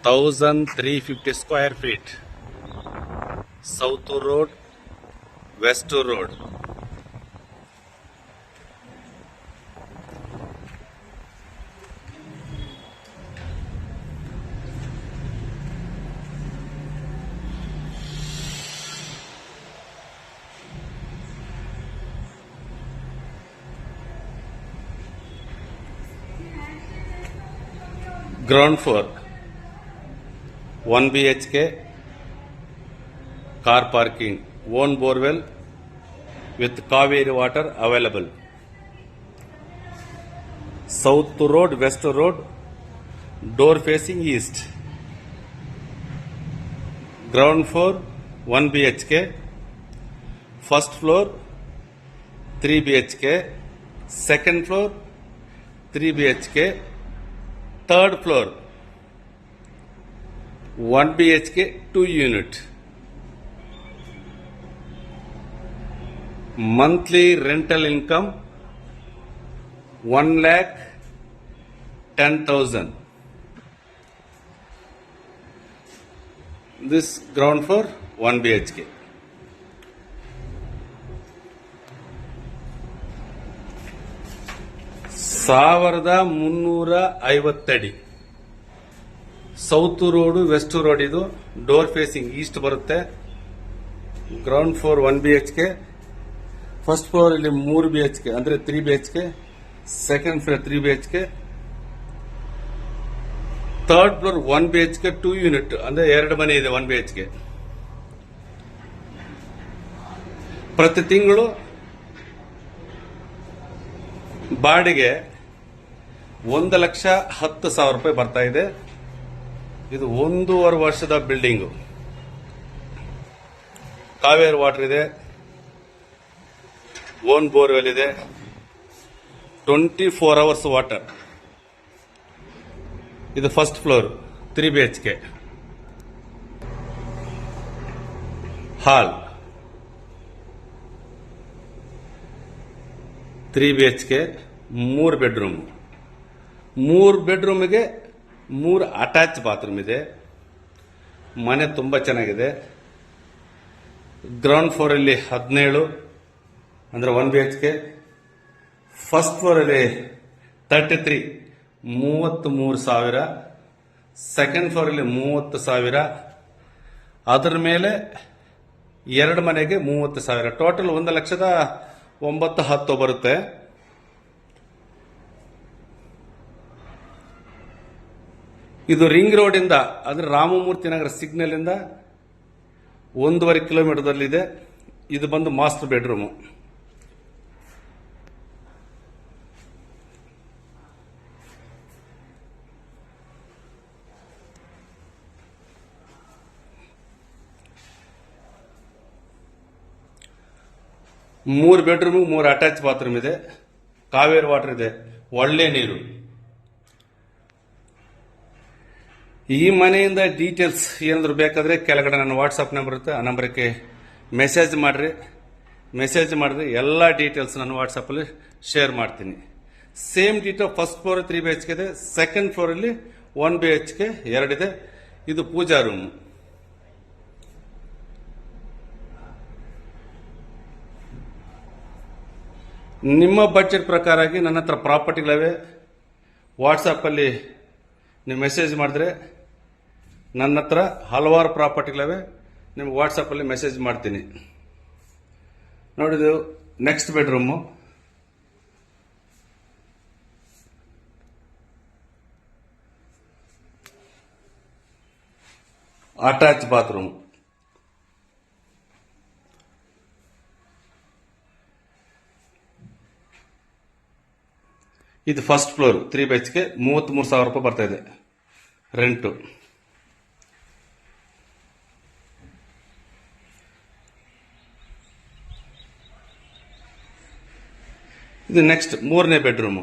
1350 square feet. South Road, West Road. Ground floor, 1 BHK, car parking, own borewell with Kaveri water available. South Road, West Road, door facing east. Ground floor, 1 BHK, first floor, 3 BHK, second floor, 3 BHK, third floor, 1 BHK, 2 unit. Monthly rental income 1,10,000. This ground floor 1 BHK. ಸಾವಿರದ 350 ಅಡಿ. South road west road, ಇದು door facing east ಬರುತ್ತೆ. Ground floor 1 BHK, first floor ಇಲ್ಲಿ 3 BHK ಅಂದ್ರೆ 3 BHK, second floor 3 BHK, third floor 1 BHK 2 unit ಅಂದ್ರೆ 2 ಮನೆ ಇದೆ 1 BHK. ಪ್ರತಿ ತಿಂಗಳು ಬಾಡಿಗೆ 1,10,000 ರೂಪಾಯಿ ಬರ್ತಾ ಇದೆ. ಇದು 1.5 ವರ್ಷದ ಬಿಲ್ಡಿಂಗು. ಕಾವೇರಿ ವಾಟರ್ ಇದೆ, ಓನ್ ಬೋರ್ವೆಲ್ ಇದೆ, 24 hours ವಾಟರ್. ಇದು ಫಸ್ಟ್ ಫ್ಲೋರ್ 3 BHK. ಹಾಲ್ 3 BHK, 3 ಬೆಡ್ರೂಮ್. 3 ಬೆಡ್ರೂಮ್ಗೆ 3 ಅಟ್ಯಾಚ್ ಬಾತ್ರೂಮ್ ಇದೆ. ಮನೆ ತುಂಬಾ ಚೆನ್ನಾಗಿದೆ. ಗ್ರೌಂಡ್ ಫ್ಲೋರ್ ಅಲ್ಲಿ 17 ಅಂದ್ರೆ 1 BHK, ಫಸ್ಟ್ ಫ್ಲೋರ್ ಅಲ್ಲಿ 33 33,000, ಸೆಕೆಂಡ್ ಫ್ಲೋರ್ ಅಲ್ಲಿ 30,000, ಅದರ ಮೇಲೆ 2 ಮನೆಗೆ 30,000, ಟೋಟಲ್ 1,09,10 ಬರುತ್ತೆ. ಇದು ರಿಂಗ್ ರೋಡ್ ಇಂದ ಅಂದ್ರೆ ರಾಮಮೂರ್ತಿ ನಗರ ಸಿಗ್ನಲ್ ಇಂದ 1.5 ಕಿಲೋಮೀಟರ್ದಲ್ಲಿದೆ. ಇದು ಬಂದು ಮಾಸ್ಟರ್ ಬೆಡ್ರೂಮ್. ಮೂರು ಬೆಡ್ರೂಮ್, 3 ಅಟ್ಯಾಚ್ ಬಾತ್ರೂಮ್ ಇದೆ. ಕಾವೇರಿ ವಾಟರ್ ಇದೆ, ಒಳ್ಳೆ ನೀರು. ಈ ಮನೆಯಿಂದ ಡೀಟೇಲ್ಸ್ ಏನಾದ್ರು ಬೇಕಾದ್ರೆ ಕೆಳಗಡೆ ನನ್ನ ವಾಟ್ಸ್ಆಪ್ ನಂಬರ್ ಇರುತ್ತೆ, ಆ ನಂಬರ್ಗೆ ಮೆಸೇಜ್ ಮಾಡಿದ್ರೆ ಎಲ್ಲ ಡೀಟೇಲ್ಸ್ ನಾನು ವಾಟ್ಸ್ಆಪ್ ಅಲ್ಲಿ ಶೇರ್ ಮಾಡ್ತೀನಿ. Same detail first floor 3 BHK ಇದೆ, ಸೆಕೆಂಡ್ ಫ್ಲೋರ್ ಅಲ್ಲಿ 1 BHK 2 ಇದೆ. ಇದು ಪೂಜಾ ರೂಮ್. ನಿಮ್ಮ ಬಜೆಟ್ ಪ್ರಕಾರ ನನ್ನ ಹತ್ರ ಪ್ರಾಪರ್ಟಿಗಳಿವೆ. ವಾಟ್ಸಪ್ ಅಲ್ಲಿ ನೀವು ಮೆಸೇಜ್ ಮಾಡಿದ್ರೆ ನನ್ನ ಹತ್ರ ಹಲವಾರು ಪ್ರಾಪರ್ಟಿಗಳಿವೆ. ನಿಮ್ಗೆ ವಾಟ್ಸಪ್ ಅಲ್ಲಿ ಮೆಸೇಜ್ ಮಾಡ್ತೀನಿ. ನೋಡಿದ್ದು ನೆಕ್ಸ್ಟ್ ಬೆಡ್ರೂಮು. Attach bathroom. ಇದು ಫಸ್ಟ್ ಫ್ಲೋರ್ 3 BHK, 33,000 ರೂಪಾಯಿ ಬರ್ತಾ ಇದೆ ರೆಂಟು. ಇದು ನೆಕ್ಸ್ಟ್ 3ನೇ ಬೆಡ್ರೂಮ್.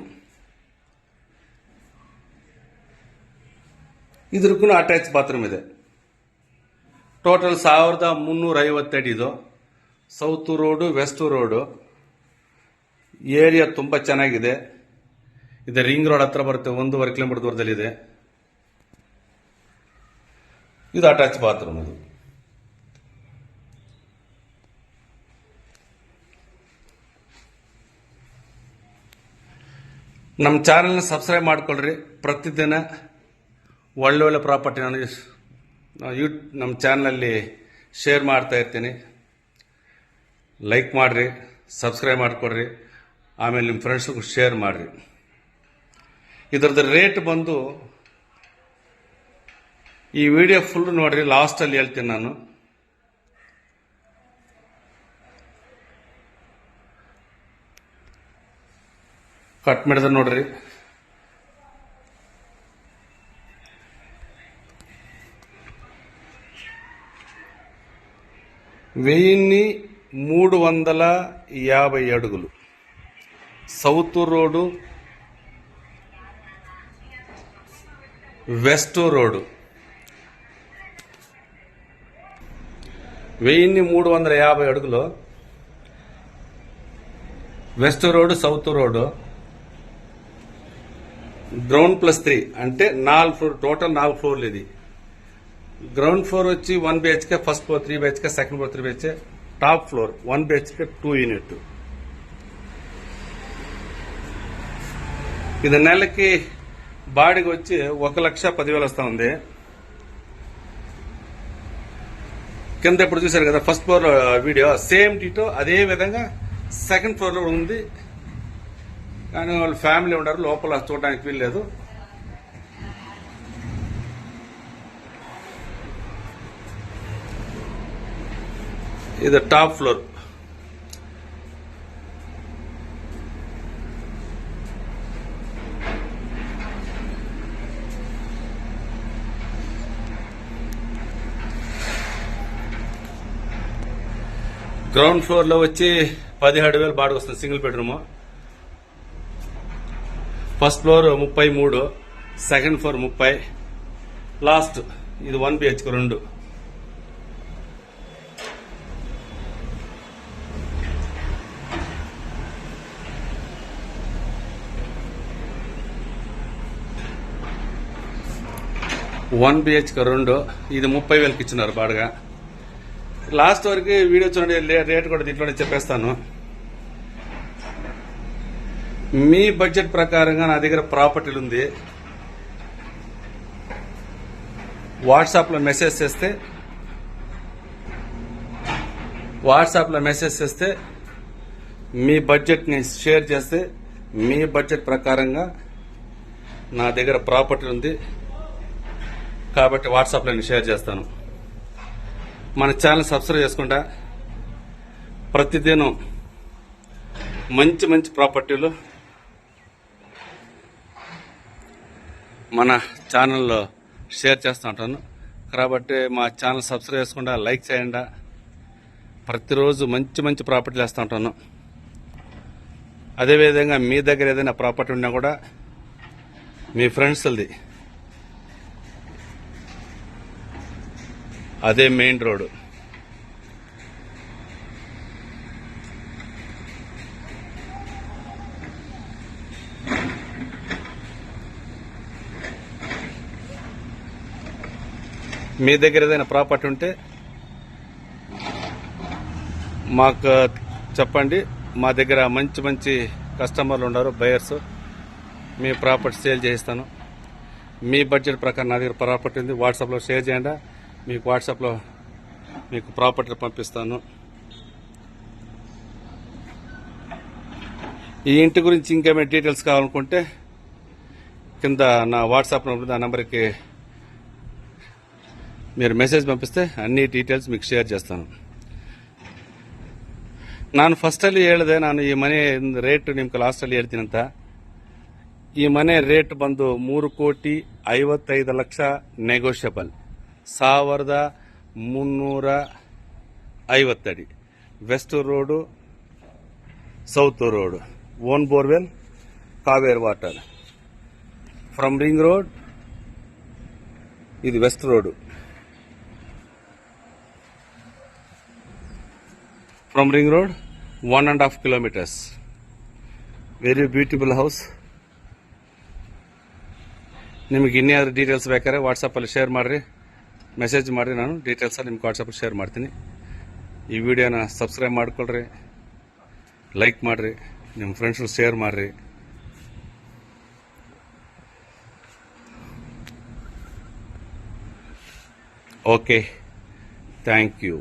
ಇದಕ್ಕೂ ಅಟ್ಯಾಚ್ ಬಾತ್ರೂಮ್ ಇದೆ. ಟೋಟಲ್ 1,350 ಅಡಿ. ಇದು south road west road. Area ತುಂಬಾ ಚೆನ್ನಾಗಿದೆ. ಇದು ರಿಂಗ್ ರೋಡ್ ಹತ್ರ ಬರುತ್ತೆ, 1.5 ಕಿಲೋಮೀಟರ್ ದೂರದಲ್ಲಿದೆ. ಇದು ಅಟ್ಯಾಚ್ ಬಾತ್ರೂಮ್. ಇದು ನಮ್ಮ ಚಾನಲ್ನ ಸಬ್ಸ್ಕ್ರೈಬ್ ಮಾಡ್ಕೊಳ್ರಿ. ಪ್ರತಿದಿನ ಒಳ್ಳೊಳ್ಳೆ ಪ್ರಾಪರ್ಟಿ ನಾನು ನಮ್ಮ ಚಾನಲಲ್ಲಿ ಶೇರ್ ಮಾಡ್ತಾ ಇರ್ತೀನಿ. ಲೈಕ್ ಮಾಡಿರಿ, ಸಬ್ಸ್ಕ್ರೈಬ್ ಮಾಡಿಕೊಡ್ರಿ, ಆಮೇಲೆ ನಿಮ್ಮ ಫ್ರೆಂಡ್ಸ್ಗೂ ಶೇರ್ ಮಾಡಿರಿ. ಇದರದ್ದು ರೇಟ್ ಬಂದು ಈ ವಿಡಿಯೋ ಫುಲ್ ನೋಡ್ರಿ, ಲಾಸ್ಟಲ್ಲಿ ಹೇಳ್ತೀನಿ ನಾನು. ಕಟ್ ಮಾಡಿದ್ರೆ ನೋಡ್ರಿ, వెయ్యి 350 అడుగులు. South road, west road. 1350 అడుగులు. West road, south road. Ground +3 అంటే 4 ఫ్లోర్, టోటల్ 4 ఫ్లోర్లు. ఇది గ్రౌండ్ ఫ్లోర్ వచ్చి 1 BHK, first floor 3 BHK, second floor 3 BHK, top floor 1 BHK 2 unit. ఇది నెలకి బాడిగ వచ్చి 1,10,000 వస్తా ఉంది. కింద ఇప్పుడు చూశారు కదా first floor video, same ditto అదే విధంగా సెకండ్ ఫ్లోర్ లో ఉంది. కానీ వాళ్ళు ఫ్యామిలీ ఉండరు, లోపల చూడడానికి వీల్లేదు. ఇది టాప్ ఫ్లోర్. గ్రౌండ్ ఫ్లోర్ లో వచ్చి 17,000 బాడిగ వస్తుంది, single bedroom. First floor 33, second floor 30, last ఇది 1 BHK 2. One BHK 2. ఇది 30,000కి ఇచ్చినారు బాడుగా. లాస్ట్ వరకు వీడియో చూడండి, రేట్ కూడా దీంట్లోనే చెప్పేస్తాను. మీ బడ్జెట్ ప్రకారంగా నా దగ్గర ప్రాపర్టీలు ఉంది. వాట్సాప్లో మెసేజ్ చేస్తే మీ బడ్జెట్ని షేర్ చేస్తే మీ బడ్జెట్ ప్రకారంగా నా దగ్గర ప్రాపర్టీ ఉంది కాబట్టి వాట్సాప్లో నేను షేర్ చేస్తాను. మన ఛానల్ సబ్స్క్రైబ్ చేసుకుంటా. ప్రతిదినం మంచి మంచి ప్రాపర్టీలు మన ఛానల్లో షేర్ చేస్తూ ఉంటాను. కాబట్టి మా ఛానల్ సబ్స్క్రైబ్ చేసుకుంటా, లైక్ చేయండి. ప్రతిరోజు మంచి మంచి ప్రాపర్టీలు వేస్తూ ఉంటాను. అదేవిధంగా మీ దగ్గర ఏదైనా ప్రాపర్టీ ఉన్నా కూడా మీ ఫ్రెండ్స్ది, అదే మెయిన్ రోడ్. మీ దగ్గర ఏదైనా ప్రాపర్టీ ఉంటే మాకు చెప్పండి. మా దగ్గర మంచి మంచి కస్టమర్లు ఉన్నారు, బయర్స్. మీ ప్రాపర్టీ సేల్ చేయిస్తాను. మీ బడ్జెట్ ప్రకారం నా దగ్గర ప్రాపర్టీ ఉంది. వాట్సాప్లో షేర్ చేయండి, మీకు వాట్సాప్లో మీకు ప్రాపర్టీలు పంపిస్తాను. ఈ ఇంటి గురించి ఇంకేమైనా డీటెయిల్స్ కావాలనుకుంటే కింద నా వాట్సాప్ నెంబర్, ఆ నెంబర్కి మీరు మెసేజ్ పంపిస్తే అన్ని ಡೀಟೇಲ್ಸ್ మీకు ಶೇರ್ చేస్తాను. ನಾನು ಫಸ್ಟಲ್ಲಿ ಹೇಳಿದೆ, ನಾನು ಈ ಮನೆ ರೇಟ್ ನಿಮ್ಗೆ ಲಾಸ್ಟಲ್ಲಿ ಹೇಳ್ತೀನಿ ಅಂತ. ಈ ಮನೆ ರೇಟ್ ಬಂದು 3,55,00,000 ನೆಗೋಷಿಯಬಲ್. 1,350 ಅಡಿ. West road, south road, own borewell, Kaveri water. From ring road ಇದು west road. From ring road 1.5 kilometers. Very beautiful house. ನಿಮಗೆ ಇನ್ನೇನಾದ್ರು ಡೀಟೇಲ್ಸ್ ಬೇಕಾದ್ರೆ ವಾಟ್ಸಪ್ಪಲ್ಲಿ ಶೇರ್ ಮಾಡಿರಿ. ಮೆಸೇಜ್ ಮಾಡಿರಿ, ನಾನು ಡೀಟೇಲ್ಸಲ್ಲಿ ನಿಮ್ಗೆ ವಾಟ್ಸಪ್ಪಲ್ಲಿ ಶೇರ್ ಮಾಡ್ತೀನಿ. ಈ ವಿಡಿಯೋನ ಸಬ್ಸ್ಕ್ರೈಬ್ ಮಾಡ್ಕೊಳ್ರಿ, ಲೈಕ್ ಮಾಡಿರಿ, ನಿಮ್ಮ ಫ್ರೆಂಡ್ಸ್ಗಳು ಶೇರ್ ಮಾಡಿರಿ. Okay, thank you.